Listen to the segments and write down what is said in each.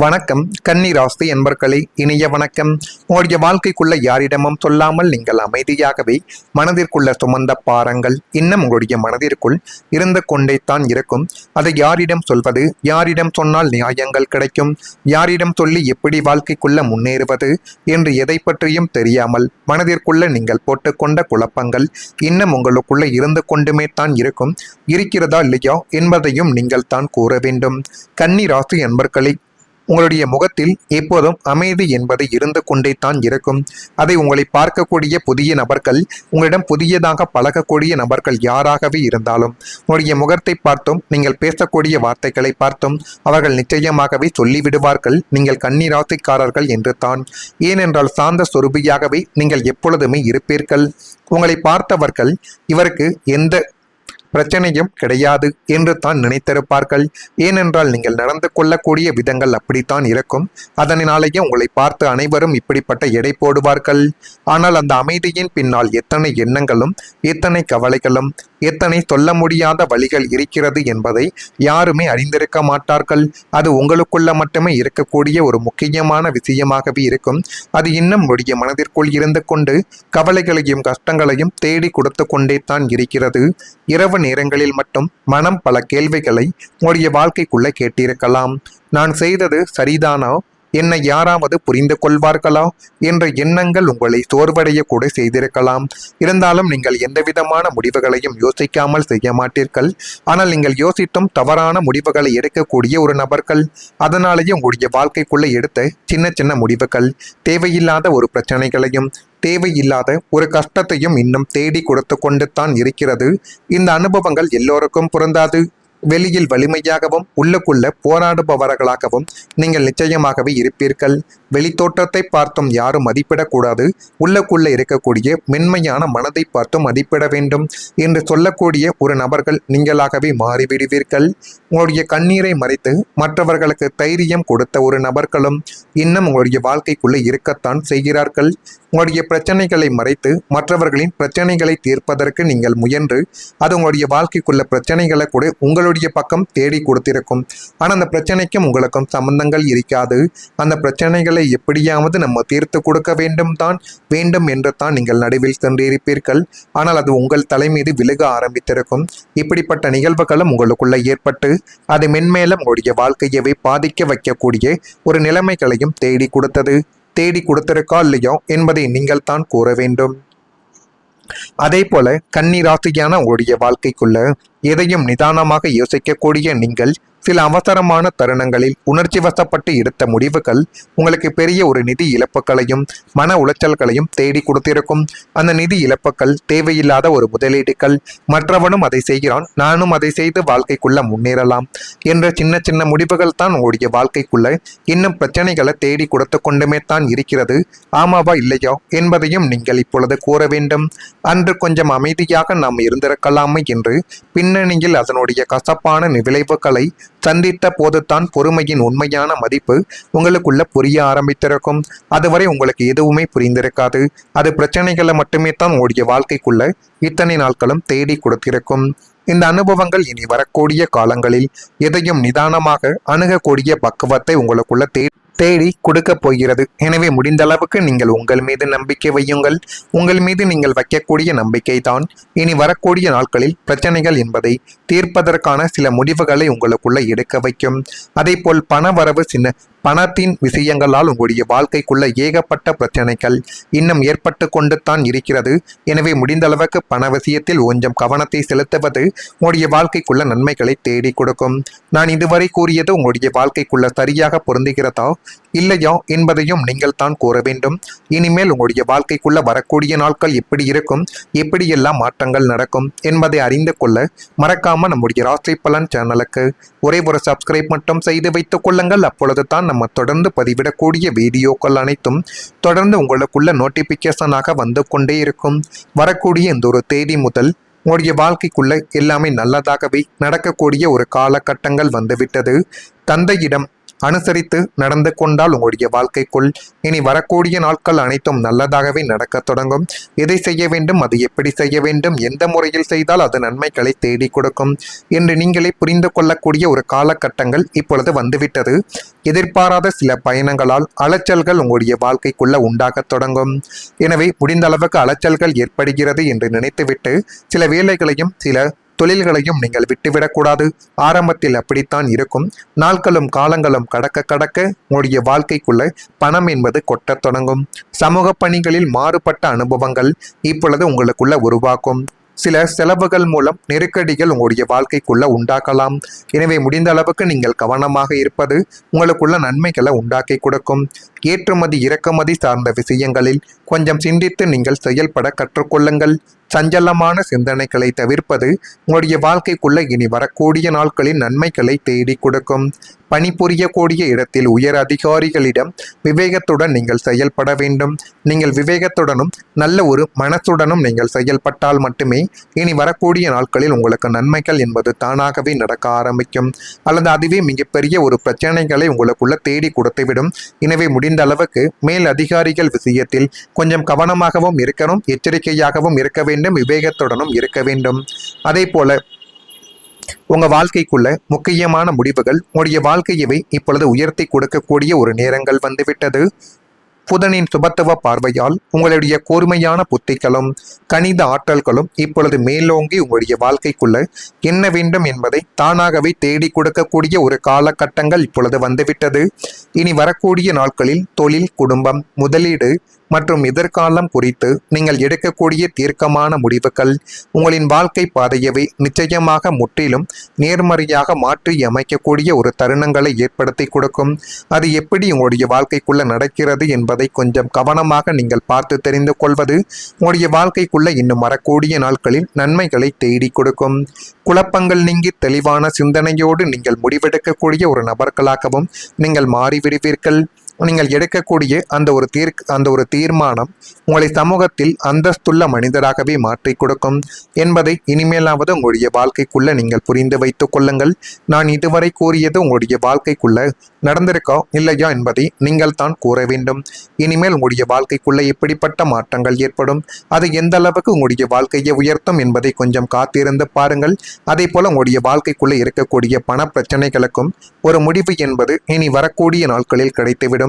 வணக்கம் கன்னி ராசி என்பர்களே, இனிய வணக்கம். உங்களுடைய வாழ்க்கைக்குள்ள யாரிடமும் சொல்லாமல் நீங்கள் அமைதியாகவே மனதிற்குள்ள சுமந்த பாரங்கள் இன்னும் உங்களுடைய மனதிற்குள் இருந்து கொண்டேத்தான் இருக்கும். அதை யாரிடம் சொல்வது, யாரிடம் சொன்னால் நியாயங்கள் கிடைக்கும், யாரிடம் சொல்லி எப்படி வாழ்க்கைக்குள்ள முன்னேறுவது என்று எதை பற்றியும் தெரியாமல் மனதிற்குள்ள நீங்கள் போட்டுக்கொண்ட குழப்பங்கள் இன்னும் உங்களுக்குள்ள இருந்து கொண்டுமே தான் இருக்கும். இருக்கிறதா இல்லையா என்பதையும் நீங்கள் தான் கூற வேண்டும். கன்னி ராசி என்பர்களே, உங்களுடைய முகத்தில் எப்போதும் அமைதி என்பது இருந்து கொண்டே தான் இருக்கும். அதை உங்களை பார்க்கக்கூடிய புதிய நபர்கள், உங்களிடம் புதியதாக பழகக்கூடிய நபர்கள் யாராகவே இருந்தாலும் உங்களுடைய முகத்தை பார்த்தும் நீங்கள் பேசக்கூடிய வார்த்தைகளை பார்த்தும் அவர்கள் நிச்சயமாகவே சொல்லிவிடுவார்கள் நீங்கள் கன்னி ராசிக்காரர்கள் என்று தான். ஏனென்றால் சார்ந்த சொரூபியாகவே நீங்கள் எப்பொழுதுமே இருப்பீர்கள். உங்களை பார்த்தவர்கள் இவருக்கு எந்த பிரச்சனையும் கிடையாது என்று தான் நினைத்திருப்பார்கள். ஏனென்றால் நீங்கள் நடந்து கொள்ளக்கூடிய விதங்கள் அப்படித்தான் இருக்கும். அதனாலேயே உங்களை பார்த்து அனைவரும் இப்படிப்பட்ட எடை போடுவார்கள். ஆனால் அந்த அமைதியின் பின்னால் எத்தனை எண்ணங்களும், எத்தனை கவலைகளும், எத்தனை சொல்ல முடியாத வழிகள் இருக்கிறது என்பதை யாருமே அறிந்திருக்க மாட்டார்கள். அது உங்களுக்குள்ள மட்டுமே இருக்கக்கூடிய ஒரு முக்கியமான விஷயமாகவே இருக்கும். அது இன்னும் உடைய மனதிற்குள் இருந்து கொண்டு கவலைகளையும் கஷ்டங்களையும் தேடி கொடுத்து கொண்டே தான் இருக்கிறது. இரவு நேரங்களில் மட்டும் மனம் பல கேள்விகளை உங்களுடைய வாழ்க்கைக்குள்ள கேட்டிருக்கலாம். நான் செய்தது சரிதானா, என்னை யாராவது புரிந்து கொள்வார்களா என்ற எண்ணங்கள் உங்களை சோர்வடைய கூட செய்திருக்கலாம். இருந்தாலும் நீங்கள் எந்தவிதமான முடிவுகளையும் யோசிக்காமல் செய்ய மாட்டீர்கள். ஆனால் நீங்கள் யோசித்தும் தவறான முடிவுகளை எடுக்கக்கூடிய ஒரு நபர்கள். அதனாலேயே உங்களுடைய வாழ்க்கைக்குள்ள எடுத்த சின்ன சின்ன முடிவுகள் தேவையில்லாத ஒரு பிரச்சனைகளையும் தேவையில்லாத ஒரு கஷ்டத்தையும் இன்னும் தேடி கொடுத்து கொண்டு தான் இருக்கிறது. இந்த அனுபவங்கள் எல்லோருக்கும் பொருந்தாது. வெளியில் வலிமையாகவும் உள்ளுக்குள்ள போராடுபவர்களாகவும் நீங்கள் நிச்சயமாகவே இருப்பீர்கள். வெளித்தோற்றத்தை பார்த்தும் யாரும் மதிப்பிடக்கூடாது. உள்ளுக்குள்ள இருக்கக்கூடிய மென்மையான மனதை பார்த்தும் மதிப்பிட வேண்டும் என்று சொல்லக்கூடிய ஒரு நபர்கள் நீங்களாகவே மாறிவிடுவீர்கள். உங்களுடைய கண்ணீரை மறைத்து மற்றவர்களுக்கு தைரியம் கொடுத்த ஒரு நபர்களும் இன்னும் உங்களுடைய வாழ்க்கைக்குள்ளே இருக்கத்தான் செய்கிறார்கள். உங்களுடைய பிரச்சனைகளை மறைத்து மற்றவர்களின் பிரச்சனைகளை தீர்ப்பதற்கு நீங்கள் முயன்று அது உங்களுடைய வாழ்க்கைக்குள்ள பிரச்சனைகளை கூட உங்களுடைய பக்கம் தேடி கொடுத்திருக்கும். ஆனால் அந்த பிரச்சனைக்கும் உங்களுக்கும் சம்பந்தங்கள் இருக்காது. அந்த பிரச்சனைகளை எப்படியாவது நம்ம தீர்த்து கொடுக்க வேண்டும் என்று தான் நீங்கள் நடுவில் சென்றிருப்பீர்கள். ஆனால் அது உங்கள் தலை மீது விழுக ஆரம்பித்திருக்கும். இப்படிப்பட்ட நிகழ்வுகளும் உங்களுக்குள்ள ஏற்பட்டு அது மென்மேலும் உங்களுடைய வாழ்க்கையவே பாதிக்க வைக்கக்கூடிய ஒரு நிலைமைகளையும் தேடி கொடுத்திருக்கா இல்லையோ என்பதை நீங்கள் தான் கூற வேண்டும். அதே போல கன்னி ராசியான உங்களுடைய வாழ்க்கைக்குள்ள எதையும் நிதானமாக யோசிக்கக்கூடிய நீங்கள் சில அவசரமான தருணங்களில் உணர்ச்சி வசப்பட்டு எடுத்த முடிவுகள் உங்களுக்கு பெரிய ஒரு நிதி இழப்புகளையும் மன உளைச்சல்களையும் தேடி கொடுத்திருக்கும். அந்த நிதி இழப்புகள் தேவையில்லாத ஒரு முதலீடுகள், மற்றவனும் அதை செய்கிறான் நானும் அதை செய்து வாழ்க்கைக்குள்ள முன்னேறலாம் என்ற சின்ன சின்ன முடிவுகள் தான் உங்களுடைய வாழ்க்கைக்குள்ள இன்னும் பிரச்சனைகளை தேடி கொடுத்து கொண்டுமே தான் இருக்கிறது. ஆமாவா இல்லையா என்பதையும் நீங்கள் இப்பொழுது கூற வேண்டும். அன்று கொஞ்சம் அமைதியாக நாம் இருந்திருக்கலாமே என்று பின்னணியில் அதனுடைய கசப்பான விளைவுகளை சந்தித்த போதுதான் பொறுமையின் உண்மையான மதிப்பு உங்களுக்குள்ள புரிய ஆரம்பித்திருக்கும். அதுவரை உங்களுக்கு எதுவுமே புரிந்திருக்காது. அது பிரச்சனைகளை மட்டுமே தான் உங்களுடைய வாழ்க்கைக்குள்ள இத்தனை நாட்களும் தேடி கொடுத்திருக்கும். இந்த அனுபவங்கள் இனி வரக்கூடிய காலங்களில் எதையும் நிதானமாக அணுகக்கூடிய பக்குவத்தை உங்களுக்குள்ள தேடி கொடுக்க போகிறது. எனவே முடிந்த அளவுக்கு நீங்கள் உங்கள் மீது நம்பிக்கை வையுங்கள். உங்கள் மீது நீங்கள் வைக்கக்கூடிய நம்பிக்கை தான் இனி வரக்கூடிய நாட்களில் பிரச்சனைகள் என்பதை தீர்ப்பதற்கான சில முடிவுகளை உங்களுக்குள்ள எடுக்க வைக்கும். அதே போல் பண வரவு பணத்தின் விஷயங்களால் உங்களுடைய வாழ்க்கைக்குள்ள ஏகப்பட்ட பிரச்சனைகள் இன்னும் ஏற்பட்டு கொண்டு தான் இருக்கிறது. எனவே முடிந்த அளவுக்கு பண விஷயத்தில் கொஞ்சம் கவனத்தை செலுத்துவது உங்களுடைய வாழ்க்கைக்குள்ள நன்மைகளை தேடி கொடுக்கும். நான் இதுவரை கூறியது உங்களுடைய வாழ்க்கைக்குள்ள சரியாக பொருந்துகிறதா இல்லையா என்பதையும் நீங்கள் தான் கூற வேண்டும். இனிமேல் உங்களுடைய வாழ்க்கைக்குள்ள வரக்கூடிய நாட்கள் எப்படி இருக்கும், எப்படியெல்லாம் மாற்றங்கள் நடக்கும் என்பதை அறிந்து கொள்ள மறக்காம நம்முடைய ராசி பலன் சேனலுக்கு ஒரே ஒரு சப்ஸ்கிரைப் மட்டும் செய்து வைத்துக் கொள்ளுங்கள். அப்பொழுது தான் நம்ம தொடர்ந்து பதிவிடக்கூடிய வீடியோக்கள் அனைத்தும் தொடர்ந்து உங்களுக்குள்ள நோட்டிபிகேஷனாக வந்து கொண்டே இருக்கும். வரக்கூடிய இந்த ஒரு தேதி முதல் உங்களுடைய வாழ்க்கைக்குள்ள எல்லாமே நல்லதாகவே நடக்கக்கூடிய ஒரு காலகட்டங்கள் வந்துவிட்டது. தந்தையிடம் அனுசரித்து நடந்து கொண்டால் உங்களுடைய வாழ்க்கைக்குள் இனி வரக்கூடிய நாட்கள் அனைத்தும் நல்லதாகவே நடக்கத் தொடங்கும். எதை செய்ய வேண்டும், அது எப்படி செய்ய வேண்டும், எந்த முறையில் செய்தால் அது நன்மைகளை தேடி கொடுக்கும் என்று நீங்களே புரிந்து கொள்ளக்கூடிய ஒரு காலகட்டங்கள் இப்பொழுது வந்துவிட்டது. எதிர்பாராத சில பயணங்களால் அலைச்சல்கள் உங்களுடைய வாழ்க்கைக்குள்ள உண்டாகத் தொடங்கும். எனவே முடிந்த அளவுக்கு அலைச்சல்கள் ஏற்படுகிறது என்று நினைத்துவிட்டு சில வேலைகளையும் சில தொழில்களையும் நீங்கள் விட்டுவிடக்கூடாது. ஆரம்பத்தில் அப்படித்தான் இருக்கும். நாட்களும் காலங்களும் கடக்க கடக்க உங்களுடைய வாழ்க்கைக்குள்ள பணம் என்பது கொட்டத் தொடங்கும். சமூக பணிகளில் மாறுபட்ட அனுபவங்கள் இப்பொழுது உங்களுக்குள்ள உருவாக்கும். சில செலவுகள் மூலம் நெருக்கடிகள் உங்களுடைய வாழ்க்கைக்குள்ள உண்டாக்கலாம். எனவே முடிந்த அளவுக்கு நீங்கள் கவனமாக இருப்பது உங்களுக்குள்ள நன்மைகளை உண்டாக்கி கொடுக்கும். ஏற்றுமதி இறக்குமதி சார்ந்த விஷயங்களில் கொஞ்சம் சிந்தித்து நீங்கள் செயல்பட கற்றுக்கொள்ளுங்கள். சஞ்சலமான சிந்தனைகளை தவிர்ப்பது உங்களுடைய வாழ்க்கைக்குள்ள இனி வரக்கூடிய நாட்களில் நன்மைகளை தேடி கொடுக்கும். பணிபுரியக்கூடிய இடத்தில் உயர் அதிகாரிகளிடம் விவேகத்துடன் நீங்கள் செயல்பட வேண்டும். நீங்கள் விவேகத்துடனும் நல்ல ஒரு மனத்துடனும் நீங்கள் செயல்பட்டால் மட்டுமே இனி வரக்கூடிய நாட்களில் உங்களுக்கு நன்மைகள் என்பது தானாகவே நடக்க ஆரம்பிக்கும். அல்லது அதுவே மிகப்பெரிய ஒரு பிரச்சனைகளை உங்களுக்குள்ள தேடி கொடுத்துவிடும். எனவே முடிந்த அளவுக்கு மேல் அதிகாரிகள் விஷயத்தில் கொஞ்சம் கவனமாகவும் இருக்கணும், எச்சரிக்கையாகவும் இருக்க வேண்டும், விவேகத்துடனும் இருக்க வேண்டும். அதே போல உங்க வாழ்க்கைக்குள்ள முக்கியமான முடிவுகள் உங்களுடைய வாழ்க்கையவை இப்பொழுது உயர்த்தி கொடுக்கக்கூடிய ஒரு நேரங்கள் வந்துவிட்டது. புதனின் சுபத்துவ பார்வையால் உங்களுடைய கூர்மையான புத்திகளும் கணித ஆற்றல்களும் இப்பொழுது மேலோங்கி உங்களுடைய வாழ்க்கைக்குள்ள என்ன வேண்டும் என்பதை தானாகவே தேடி கொடுக்கக்கூடிய ஒரு காலகட்டங்கள் இப்பொழுது வந்துவிட்டது. இனி வரக்கூடிய நாட்களில் தொழில், குடும்பம், முதலீடு மற்றும் எதிர்காலம் குறித்து நீங்கள் எடுக்கக்கூடிய தீர்க்கமான முடிவுகள் உங்களின் வாழ்க்கை பாதையவை நிச்சயமாக முற்றிலும் நேர்மறையாக மாற்றி அமைக்கக்கூடிய ஒரு தருணங்களை ஏற்படுத்தி கொடுக்கும். அது எப்படி உங்களுடைய வாழ்க்கைக்குள்ள நடக்கிறது என்பதை கொஞ்சம் கவனமாக நீங்கள் பார்த்து தெரிந்து கொள்வது உங்களுடைய வாழ்க்கைக்குள்ள இன்னும் வரக்கூடிய நாட்களில் நன்மைகளை தேடி கொடுக்கும். குழப்பங்கள் நீங்கி தெளிவான சிந்தனையோடு நீங்கள் முடிவெடுக்கக்கூடிய ஒரு நபர்களாகவும் நீங்கள் மாறிவிடுவீர்கள். நீங்கள் எடுக்கக்கூடிய அந்த ஒரு தீர்மானம் உங்களை சமூகத்தில் அந்தஸ்துள்ள மனிதராகவே மாற்றி கொடுக்கும் என்பதை இனிமேலாவது உங்களுடைய வாழ்க்கைக்குள்ள நீங்கள் புரிந்து வைத்துக் கொள்ளுங்கள். நான் இதுவரை கூறியது உங்களுடைய வாழ்க்கைக்குள்ள நடந்திருக்கா இல்லையா என்பதை நீங்கள் தான் கூற வேண்டும். இனிமேல் உங்களுடைய வாழ்க்கைக்குள்ள எப்படிப்பட்ட மாற்றங்கள் ஏற்படும், அது எந்த அளவுக்கு உங்களுடைய வாழ்க்கையை உயர்த்தும் என்பதை கொஞ்சம் காத்திருந்து பாருங்கள். அதே போல உங்களுடைய வாழ்க்கைக்குள்ள இருக்கக்கூடிய பண பிரச்சனைகளுக்கும் ஒரு முடிவு என்பது இனி வரக்கூடிய நாட்களில் கிடைத்துவிடும்.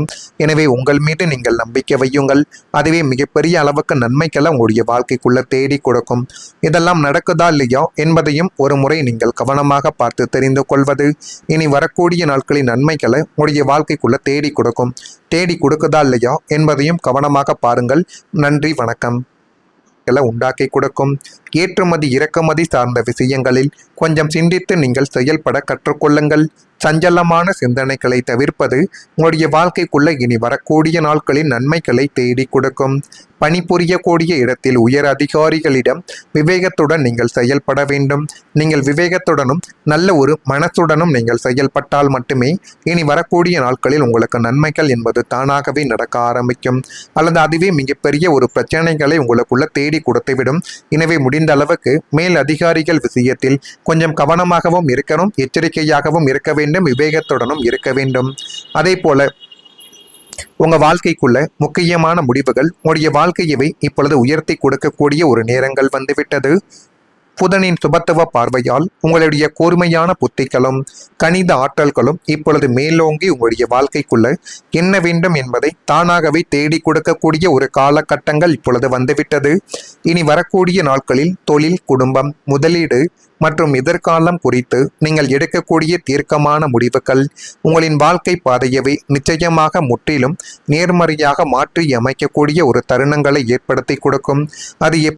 எனவே உங்கள் மீது நீங்கள் நம்பிக்கை வையுங்கள். அதுவே மிகப்பெரிய அளவுக்கு நன்மைகளை உங்களுடைய வாழ்க்கைக்குள்ள தேடி கொடுக்கும். இதெல்லாம் நடக்குதா இல்லையா என்பதையும் ஒரு முறை நீங்கள் கவனமாக பார்த்து தெரிந்து கொள்வது இனி வரக்கூடிய நாட்களின் நன்மைகளை உங்களுடைய வாழ்க்கைக்குள்ள தேடி கொடுக்கும். தேடி கொடுக்குதா இல்லையா என்பதையும் கவனமாக பாருங்கள். நன்றி, வணக்கம். உண்டாக்கி கொடுக்கும். ஏற்றுமதி இறக்குமதி சார்ந்த விஷயங்களில் கொஞ்சம் சிந்தித்து நீங்கள் செயல்பட கற்றுக்கொள்ளுங்கள். சஞ்சலமான சிந்தனைகளை தவிர்ப்பது உங்களுடைய வாழ்க்கைக்குள்ள இனி வரக்கூடிய நாட்களில் நன்மைகளை தேடி கொடுக்கும். பணிபுரியக்கூடிய இடத்தில் உயர் அதிகாரிகளிடம் விவேகத்துடன் நீங்கள் செயல்பட வேண்டும். நீங்கள் விவேகத்துடனும் நல்ல ஒரு மனத்துடனும் நீங்கள் செயல்பட்டால் மட்டுமே இனி வரக்கூடிய நாட்களில் உங்களுக்கு நன்மைகள் என்பது தானாகவே நடக்க ஆரம்பிக்கும். அல்லது அதுவே மிகப்பெரிய ஒரு பிரச்சனைகளை உங்களுக்குள்ள தேடி கொடுத்துவிடும். எனவே முடிந்த அளவுக்கு மேல் அதிகாரிகள் விஷயத்தில் கொஞ்சம் கவனமாகவும் இருக்கணும், எச்சரிக்கையாகவும் இருக்க வேண்டும், விவேகத்துடனும் இருக்க வேண்டும். அதே போல உங்க வாழ்க்கைக்குள்ள முக்கியமான முடிவுகள் உங்களுடைய வாழ்க்கையவை இப்பொழுது உயர்த்தி கொடுக்கக்கூடிய ஒரு நேரங்கள் வந்துவிட்டது. புதனின் சுபத்துவ பார்வையால் உங்களுடைய கூர்மையான புத்திகளும் கணித ஆற்றல்களும் இப்பொழுது மேலோங்கி உங்களுடைய வாழ்க்கைக்குள்ள என்ன வேண்டும் என்பதை தானாகவே தேடி கொடுக்கக்கூடிய ஒரு காலகட்டங்கள் இப்பொழுது வந்துவிட்டது. இனி வரக்கூடிய நாட்களில் தொழில், குடும்பம், முதலீடு மற்றும் எதிர்காலம் குறித்து நீங்கள் எடுக்கக்கூடிய தீர்க்கமான முடிவுகள் உங்களின் வாழ்க்கை பாதையவை நிச்சயமாக முற்றிலும் நேர்மறையாக மாற்றி அமைக்கக்கூடிய ஒரு தருணங்களை ஏற்படுத்தி கொடுக்கும். அது